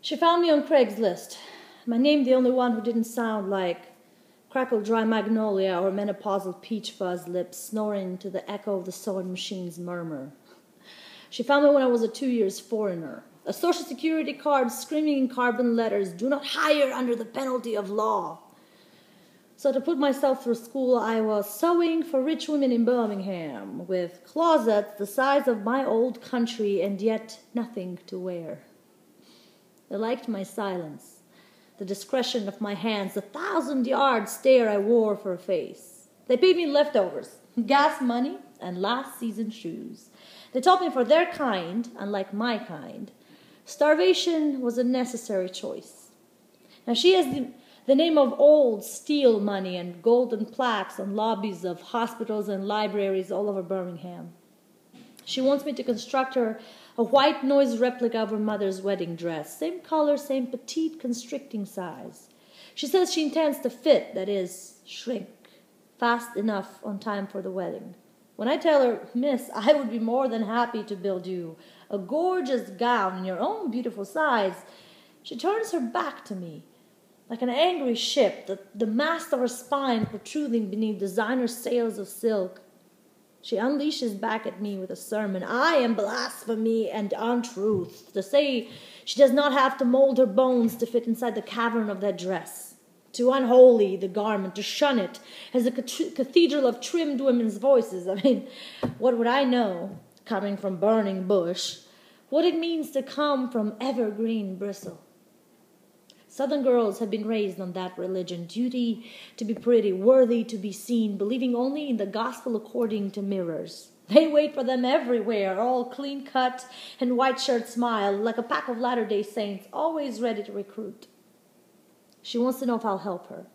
She found me on Craigslist. My name the only one who didn't sound like crackled dry magnolia or menopausal peach fuzz lips snoring to the echo of the sewing machine's murmur. She found me when I was a 2 years foreigner. A social security card screaming in carbon letters, "Do not hire under the penalty of law." So to put myself through school, I was sewing for rich women in Birmingham, with closets the size of my old country and yet nothing to wear. They liked my silence, the discretion of my hands, the 1,000-yard stare I wore for a face. They paid me leftovers, gas money, and last season's shoes. They told me for their kind, unlike my kind, starvation was a necessary choice. Now she has the name of old steel money and golden plaques on lobbies of hospitals and libraries all over Birmingham. She wants me to construct her a white noise replica of her mother's wedding dress. Same color, same petite, constricting size. She says she intends to fit, that is, shrink, fast enough on time for the wedding. When I tell her, "Miss, I would be more than happy to build you a gorgeous gown in your own beautiful size," she turns her back to me, like an angry ship, the mast of her spine protruding beneath designer sails of silk. She unleashes back at me with a sermon. I am blasphemy and untruth. To say she does not have to mold her bones to fit inside the cavern of that dress. To unholy the garment, to shun it as a cathedral of trimmed women's voices. I mean, what would I know, coming from burning bush, what it means to come from evergreen bristle? Southern girls have been raised on that religion, duty to be pretty, worthy to be seen, believing only in the gospel according to mirrors. They wait for them everywhere, all clean-cut and white-shirt smile, like a pack of Latter-day Saints, always ready to recruit. She wants to know if I'll help her.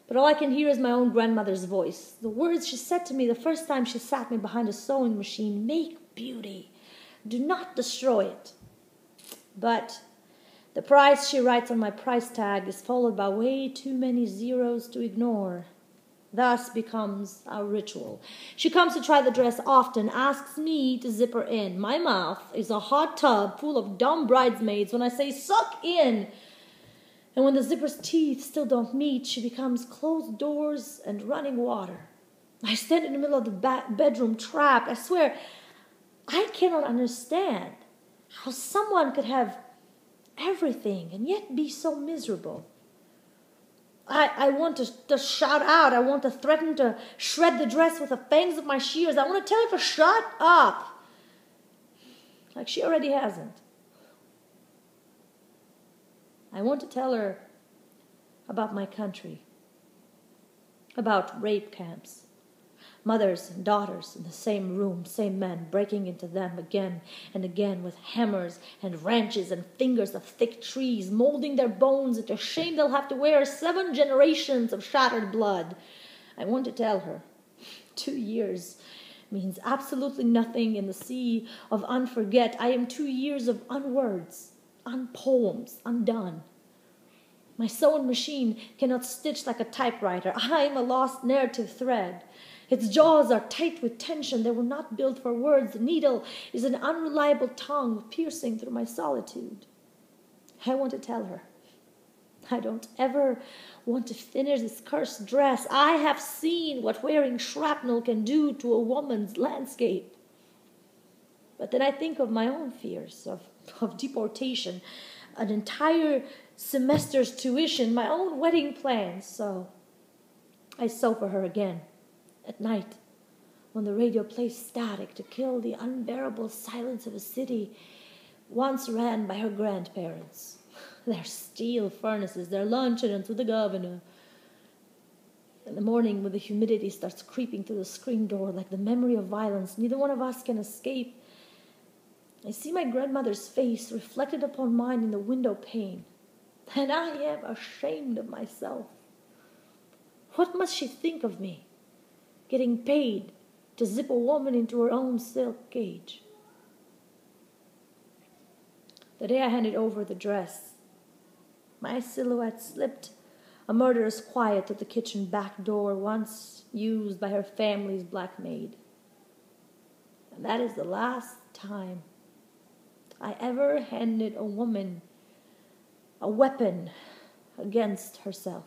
But all I can hear is my own grandmother's voice. The words she said to me the first time she sat me behind a sewing machine: "Make beauty. Do not destroy it." But the price she writes on my price tag is followed by way too many zeros to ignore. Thus becomes our ritual. She comes to try the dress often, asks me to zip her in. My mouth is a hot tub full of dumb bridesmaids when I say "suck in." And when the zipper's teeth still don't meet, she becomes closed doors and running water. I stand in the middle of the bedroom trapped. I swear, I cannot understand how someone could have everything and yet be so miserable. I want to shout out. I want to threaten to shred the dress with the fangs of my shears. I want to tell her to shut up, like she already hasn't. I want to tell her about my country, about rape camps, mothers and daughters in the same room, same men breaking into them again and again with hammers and wrenches and fingers of thick trees, molding their bones into shame they'll have to wear 7 generations of shattered blood. I want to tell her 2 years means absolutely nothing in the sea of unforget. I am 2 years of unwords, unpoems, undone. My sewing machine cannot stitch like a typewriter. I am a lost narrative thread. Its jaws are tight with tension. They were not built for words. The needle is an unreliable tongue piercing through my solitude. I want to tell her, I don't ever want to finish this cursed dress. I have seen what wearing shrapnel can do to a woman's landscape. But then I think of my own fears of deportation, an entire semester's tuition, my own wedding plans. So I sew for her again. At night, when the radio plays static to kill the unbearable silence of a city once ran by her grandparents, their steel furnaces, their luncheons with the governor. In the morning, when the humidity starts creeping through the screen door like the memory of violence neither one of us can escape, I see my grandmother's face reflected upon mine in the window pane, and I am ashamed of myself. What must she think of me? Getting paid to zip a woman into her own silk cage. The day I handed over the dress, my silhouette slipped a murderous quiet through the kitchen back door once used by her family's black maid. And that is the last time I ever handed a woman a weapon against herself.